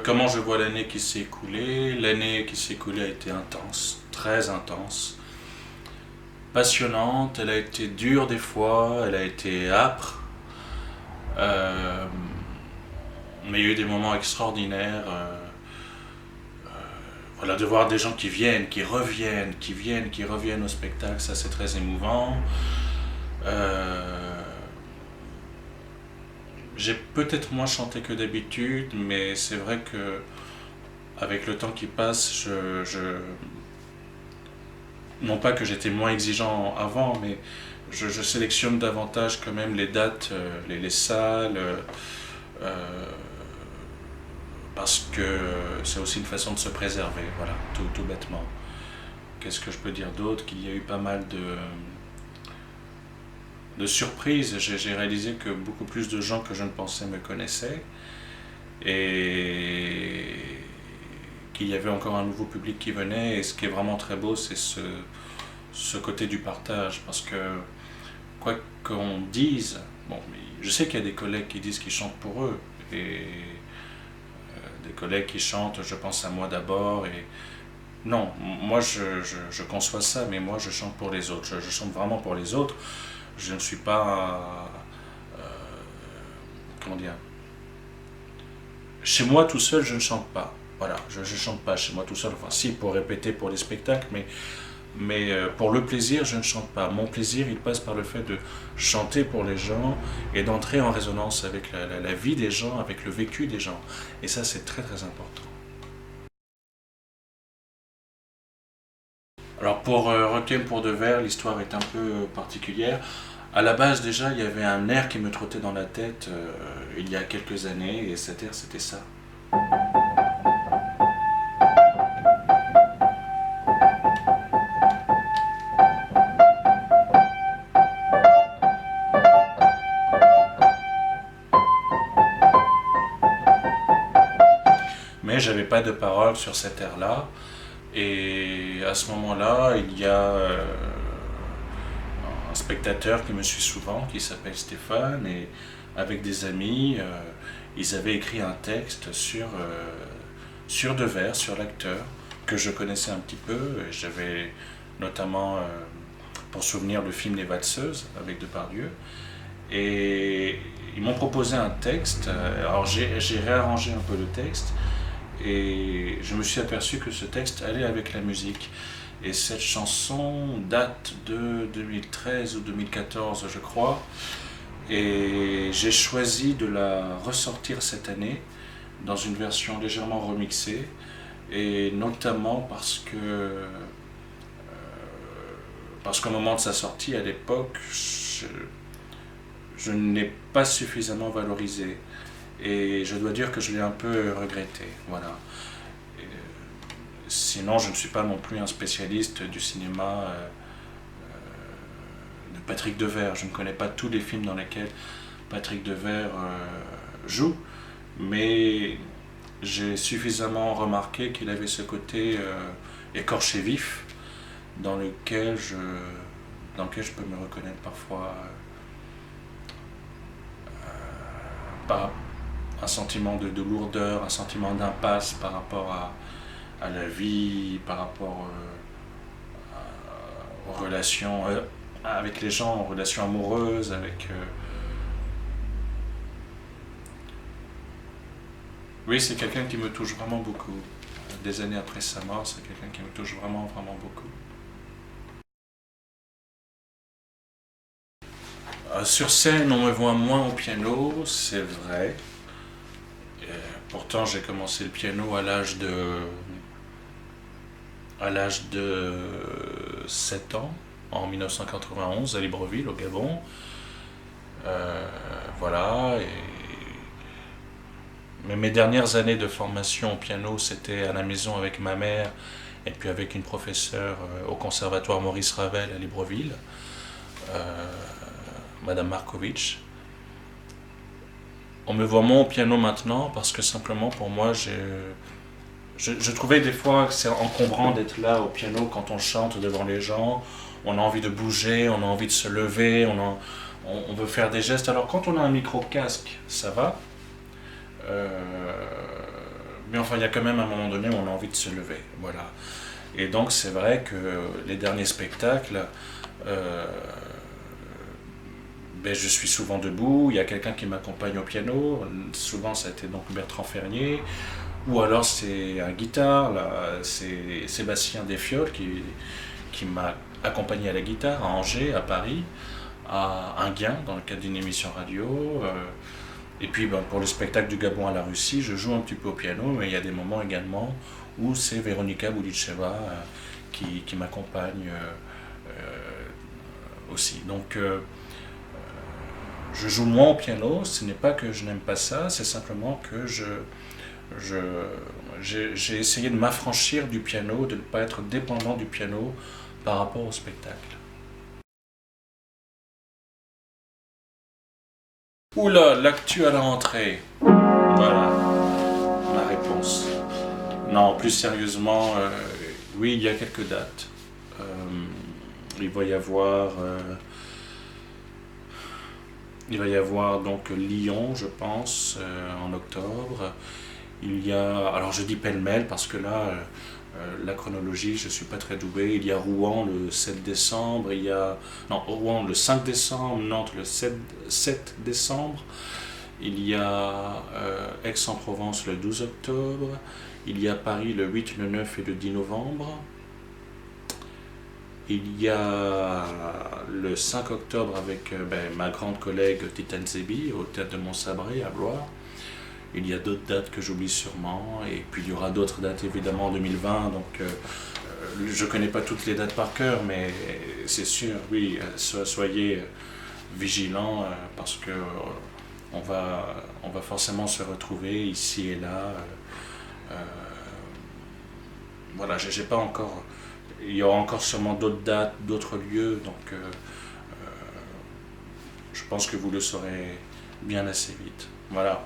Comment je vois l'année qui s'est écoulée? L'année qui s'est écoulée a été intense, très intense, passionnante, elle a été dure des fois, elle a été âpre, euh, mais il y a eu des moments extraordinaires. Voilà, de voir des gens qui viennent, qui reviennent, qui viennent, qui reviennent au spectacle, ça c'est très émouvant. Euh, j'ai peut-être moins chanté que d'habitude, mais c'est vrai que avec le temps qui passe, non pas que j'étais moins exigeant avant, mais je sélectionne davantage quand même les dates, les salles, parce que c'est aussi une façon de se préserver, voilà, tout bêtement. Qu'est-ce que je peux dire d'autre? Qu'il y a eu pas mal de surprises. J'ai réalisé que beaucoup plus de gens que je ne pensais me connaissaient et qu'il y avait encore un nouveau public qui venait. Et ce qui est vraiment très beau, c'est ce côté du partage. Parce que, quoi qu'on dise, bon, je sais qu'il y a des collègues qui disent qu'ils chantent pour eux. Et des collègues qui chantent, je pense à moi d'abord. Et non, moi je conçois ça, mais moi je chante pour les autres. Je chante vraiment pour les autres. Je ne suis pas. Comment dire? Chez moi tout seul, je ne chante pas. Voilà, je ne chante pas chez moi tout seul. Enfin, si, pour répéter pour les spectacles, mais pour le plaisir, je ne chante pas. Mon plaisir, il passe par le fait de chanter pour les gens et d'entrer en résonance avec la vie des gens, avec le vécu des gens. Et ça, c'est très très important. Alors pour Requiem pour deux vers, l'histoire est un peu particulière. À la base déjà, il y avait un air qui me trottait dans la tête il y a quelques années et cet air c'était ça. Mais j'avais pas de parole sur cet air-là et à ce moment-là, il y a un spectateur qui me suit souvent qui s'appelle Stéphane et avec des amis, ils avaient écrit un texte sur deux vers, sur l'acteur, que je connaissais un petit peu. J'avais notamment pour souvenir le film Les Valseuses avec Depardieu. Et ils m'ont proposé un texte. Alors j'ai réarrangé un peu le texte et je me suis aperçu que ce texte allait avec la musique. Et cette chanson date de 2013 ou 2014, je crois. Et j'ai choisi de la ressortir cette année dans une version légèrement remixée. Et notamment parce qu'au moment de sa sortie, à l'époque, je ne l'ai pas suffisamment valorisé. Et je dois dire que je l'ai un peu regretté. Voilà. Et, sinon, je ne suis pas non plus un spécialiste du cinéma de Patrick Devers. Je ne connais pas tous les films dans lesquels Patrick Devers joue, mais j'ai suffisamment remarqué qu'il avait ce côté écorché vif dans lequel je peux me reconnaître parfois par un sentiment de lourdeur, un sentiment d'impasse par rapport à la vie, par rapport aux relations avec les gens, aux relations amoureuses, avec... Oui, c'est quelqu'un qui me touche vraiment beaucoup. Des années après sa mort, c'est quelqu'un qui me touche vraiment, vraiment beaucoup. Sur scène, on me voit moins au piano, c'est vrai. Pourtant, j'ai commencé le piano à l'âge de 7 ans, en 1991, à Libreville, au Gabon. Voilà. Mais mes dernières années de formation au piano, c'était à la maison avec ma mère et puis avec une professeure au conservatoire Maurice Ravel à Libreville, euh, Madame Markovitch. On me voit moins au piano maintenant parce que simplement pour moi, je trouvais des fois que c'est encombrant d'être là au piano quand on chante devant les gens. On a envie de bouger, on a envie de se lever, on veut faire des gestes. Alors quand on a un micro-casque, ça va. Euh, mais enfin, il y a quand même un moment donné où on a envie de se lever. Voilà. Et donc, c'est vrai que les derniers spectacles, euh, ben, je suis souvent debout, il y a quelqu'un qui m'accompagne au piano, souvent ça a été donc Bertrand Fernier, ou alors c'est un guitare, là, c'est Sébastien Desfioles qui m'a accompagné à la guitare à Angers, à Paris, à Enghien dans le cadre d'une émission radio. Et puis ben, pour le spectacle du Gabon à la Russie, je joue un petit peu au piano, mais il y a des moments également où c'est Véronika Bouditcheva qui m'accompagne aussi. Donc je joue moins au piano, ce n'est pas que je n'aime pas ça, c'est simplement que je, j'ai essayé de m'affranchir du piano, de ne pas être dépendant du piano par rapport au spectacle. Oula, l'actu à la rentrée. Voilà ma réponse. Non, plus sérieusement, oui, il y a quelques dates. Euh, il va y avoir, donc Lyon, je pense, en octobre. Il y a, alors je dis pêle-mêle parce que là, la chronologie, je ne suis pas très doué. Il y a Rouen le 7 décembre, il y a, non, Rouen le 5 décembre, Nantes le 7 décembre. Il y a Aix-en-Provence le 12 octobre. Il y a Paris le 8, le 9 et le 10 novembre. Il y a le 5 octobre avec ma grande collègue Titane Zebi au théâtre de Montsabré à Blois. Il y a d'autres dates que j'oublie sûrement, et puis il y aura d'autres dates évidemment en 2020, donc je ne connais pas toutes les dates par cœur, mais c'est sûr, oui, soyez vigilants parce que on va forcément se retrouver ici et là. Euh, voilà, j'ai pas encore. Il y aura encore sûrement d'autres dates, d'autres lieux, donc je pense que vous le saurez bien assez vite. Voilà.